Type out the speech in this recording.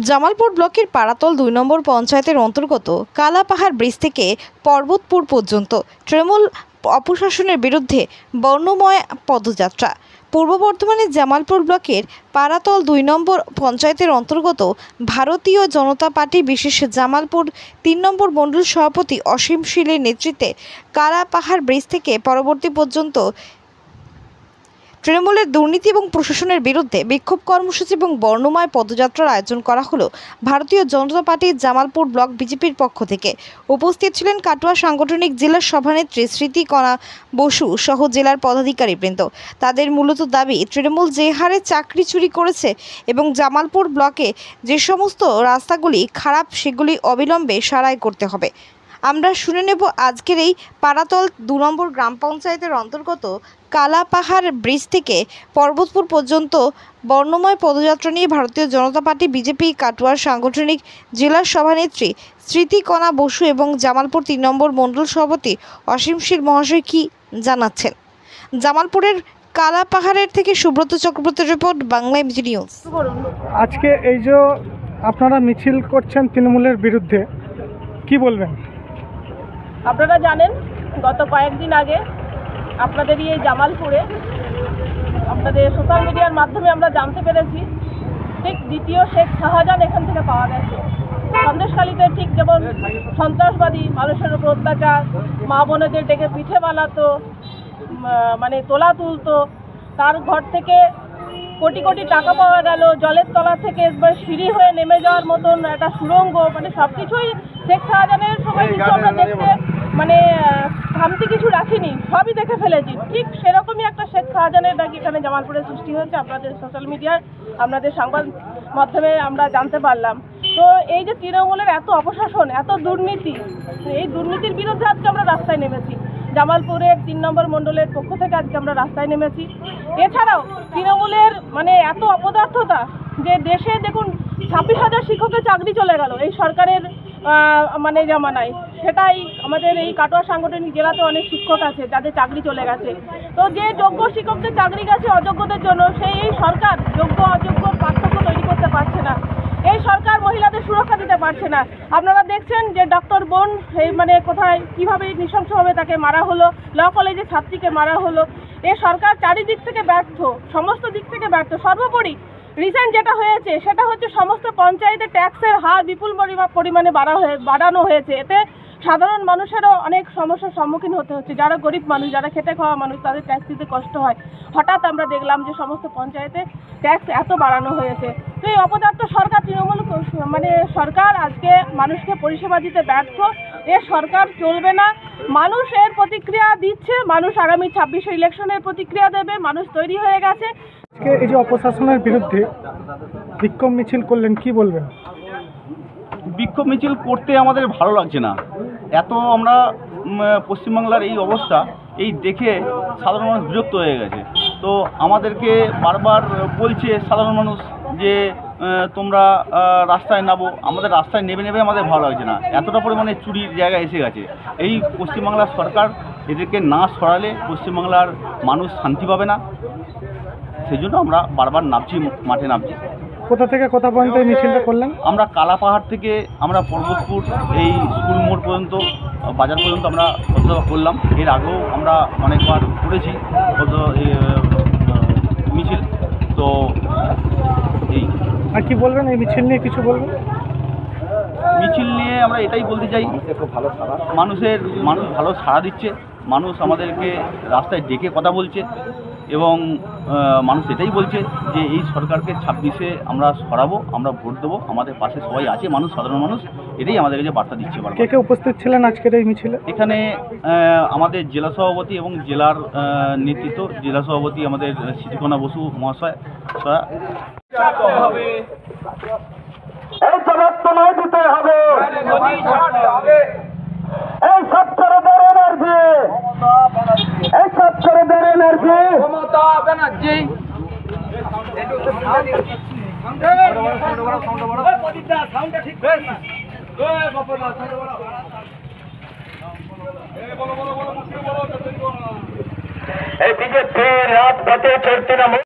জামালপুর ব্লকের পাড়াতল ২ নম্বর পঞ্চায়েতের অন্তর্গত কালাপাহাড় ব্রিজ থেকে পর্বতপুর পর্যন্ত তৃণমূল অপশাসনের বিরুদ্ধে বর্ণময় পদযাত্রা। পূর্ব বর্ধমানের জামালপুর ব্লকের পাড়াতল ২ নম্বর পঞ্চায়েতের অন্তর্গত ভারতীয় জনতা পার্টি বিশেষ জামালপুর ৩ নম্বর মণ্ডল সভাপতি অসীম শীলের নেতৃত্বে কালাপাহাড় ব্রিজ থেকে পরবর্তী পর্যন্ত তৃণমূলের দুর্নীতি এবং প্রশাসনের বিরুদ্ধে বিক্ষোভ কর্মসূচি এবং বর্ণময় পদযাত্রার আয়োজন করা হলো ভারতীয় জনতা পার্টির জামালপুর ব্লক বিজেপির পক্ষ থেকে। উপস্থিত ছিলেন কাটোয়া সাংগঠনিক জেলার সভানেত্রী স্মৃতিকণা বসু সহ জেলার পদাধিকারীবৃন্দ। তাদের মূলত দাবি, তৃণমূল যে হারে চাকরি চুরি করেছে এবং জামালপুর ব্লকে যে সমস্ত রাস্তাগুলি খারাপ সেগুলি অবিলম্বে সারাই করতে হবে। আমরা শুনে নেব আজকের এই পাড়াতল ২ নম্বর গ্রাম পঞ্চায়েতের অন্তর্গত কালাপাহাড় ব্রিজ থেকে পর্বতপুর পর্যন্ত বর্ণময় পদযাত্রা নিয়ে ভারতীয় জনতা পার্টি বিজেপি কাটোয়ার সাংগঠনিক জেলার সভানেত্রী স্মৃতিকণা বসু এবং জামালপুর ৩ নম্বর মণ্ডল সভাপতি অসীম শীল মহাশয় কি জানাচ্ছেন। জামালপুরের কালাপাহাড়ের থেকে সুব্রত চক্রবর্তীর রিপোর্ট, বাংলা এমজি নিউজ। আজকে এই যে আপনারা মিছিল করছেন তৃণমূলের বিরুদ্ধে, কি বলবেন? আপনারা জানেন গত কয়েকদিন আগে আপনাদের এই জামালপুরে আপনাদের সোশ্যাল মিডিয়ার মাধ্যমে আমরা জানতে পেরেছি ঠিক দ্বিতীয় শেখ শাহজাহান এখান থেকে পাওয়া গেছে। সন্দেশখালীতে ঠিক যেমন সন্ত্রাসবাদী মানুষের উপর অত্যাচার, মা বোনেদের ডেকে পিঠে বানাতো, মানে তোলা তুলতো, তার ঘর থেকে কোটি কোটি টাকা পাওয়া গেল, জলের তলা থেকে একবার সিঁড়ি হয়ে নেমে যাওয়ার মতন একটা সুড়ঙ্গ, মানে সব কিছুই শেখ শাহজাহানের সময় কিছু আমরা দেখতে মানে খামতি কিছু রাখিনি, সবই দেখে ফেলেছি। ঠিক সেরকমই একটা শেখ শাহজাহানের নাকি এখানে জামালপুরে সৃষ্টি হয়েছে। আপনাদের সোশ্যাল মিডিয়ার আপনাদের সংবাদ মাধ্যমে আমরা জানতে পারলাম। তো এই যে তৃণমূলের এত অপশাসন, এত দুর্নীতি, এই দুর্নীতির বিরুদ্ধে আজকে আমরা রাস্তায় নেমেছি। জামালপুরের ৩ নম্বর মণ্ডলের পক্ষ থেকে আজকে আমরা রাস্তায় নেমেছি। এছাড়াও তৃণমূলের মানে এত অপদার্থতা যে দেশে দেখুন ২৬,০০০ শিক্ষকের চাকরি চলে গেল এই সরকারের মানে জামানায়। সেটাই আমাদের এই কাটোয়া সাংগঠনিক জেলাতে অনেক শিক্ষক আছে যাদের চাকরি চলে গেছে। তো যে যোগ্য শিক্ষকদের চাকরি গেছে অযোগ্যদের জন্য, সেই এই সরকার যোগ্য অযোগ্য পার্থক্য তৈরি করতে পারছে না। এই সরকার মহিলাদের সুরক্ষা দিতে পারছে না। আপনারা দেখছেন যে ডক্টর বোন এই মানে কোথায় কীভাবে নৃশংসভাবে তাকে মারা হলো, ল কলেজের ছাত্রীকে মারা হলো। এই সরকার চারিদিক থেকে ব্যর্থ, সমস্ত দিক থেকে ব্যর্থ। সর্বোপরি রিসেন্ট যেটা হয়েছে সেটা হচ্ছে সমস্ত পঞ্চায়েতে ট্যাক্সের হার বিপুল পরিমাণে বাড়ানো হয়েছে। এতে সাধারণ মানুষেরও অনেক সমস্যার সম্মুখীন হতে হচ্ছে। যারা গরিব মানুষ, যারা খেটে খাওয়া মানুষ, তাদের ট্যাক্স দিতে কষ্ট হয়। হঠাৎ আমরা দেখলাম যে সমস্ত পঞ্চায়েতে ট্যাক্স এত বাড়ানো হয়েছে। তো এই অপদার্থ সরকার তৃণমূল মানে সরকার আজকে মানুষকে পরিষেবা দিতে ব্যর্থ। এ সরকার চলবে না। মানুষ এর প্রতিক্রিয়া দিচ্ছে, মানুষ আগামী ২৬শে ইলেকশনের প্রতিক্রিয়া দেবে, মানুষ তৈরি হয়ে গেছে। আজকে এই যে অপশাসনের বিরুদ্ধে বিক্ষোভ মিছিল করলেন, কি বলবেন? বিক্ষোভ মিছিল করতে আমাদের ভালো লাগছে না। এত আমরা পশ্চিমবাংলার এই অবস্থা এই দেখে সাধারণ মানুষ বিরক্ত হয়ে গেছে। তো আমাদেরকে বারবার বলছে সাধারণ মানুষ যে তোমরা রাস্তায় নামো। আমাদের রাস্তায় নেবে আমাদের ভালো লাগছে না। এতটা পরিমাণে চুরির জায়গা এসে গেছে। এই পশ্চিমবাংলার সরকার এদেরকে না সরালে পশ্চিমবাংলার মানুষ শান্তি পাবে না। সেই জন্য আমরা বারবার মাঠে নামছি। কোথা থেকে কোথা পর্যন্ত এই মিছিলটা করলেন? আমরা কালাপাহাড় থেকে আমরা পর্বতপুর এই স্কুল মোড় পর্যন্ত, বাজার পর্যন্ত আমরা পদযাত্রা করলাম। এর আগেও আমরা অনেকবার করেছি মিছিল। তো এই আর কি বলবেন এই মিছিল নিয়ে, কিছু বলবেন? মিছিল নিয়ে আমরা এটাই বলতে চাই, মানুষ ভালো সাড়া দিচ্ছে। মানুষ আমাদেরকে রাস্তায় ডেকে কথা বলছে এবং মানুষ এটাই বলছে যে এই সরকারকে ২৬শে আমরা সরাবো, আমরা ভোট দেবো, আমাদের পাশে সবাই আছে মানুষ, সাধারণ মানুষ। এটাই আমাদের কাছে বার্তা দিচ্ছে। কে কে উপস্থিত ছিলেন আজকের এই মিছিলে? এখানে আমাদের জেলা সভাপতি এবং জেলার নেতৃত্ব, জেলা সভাপতি আমাদের স্মৃতিকণা বসু মহাশয়। এই সব করে দেন এনার্জি, এই সব করে দেন এনার্জি, মমতা ব্যানার্জি। এই বিজেপি রাজপথে চলছে না।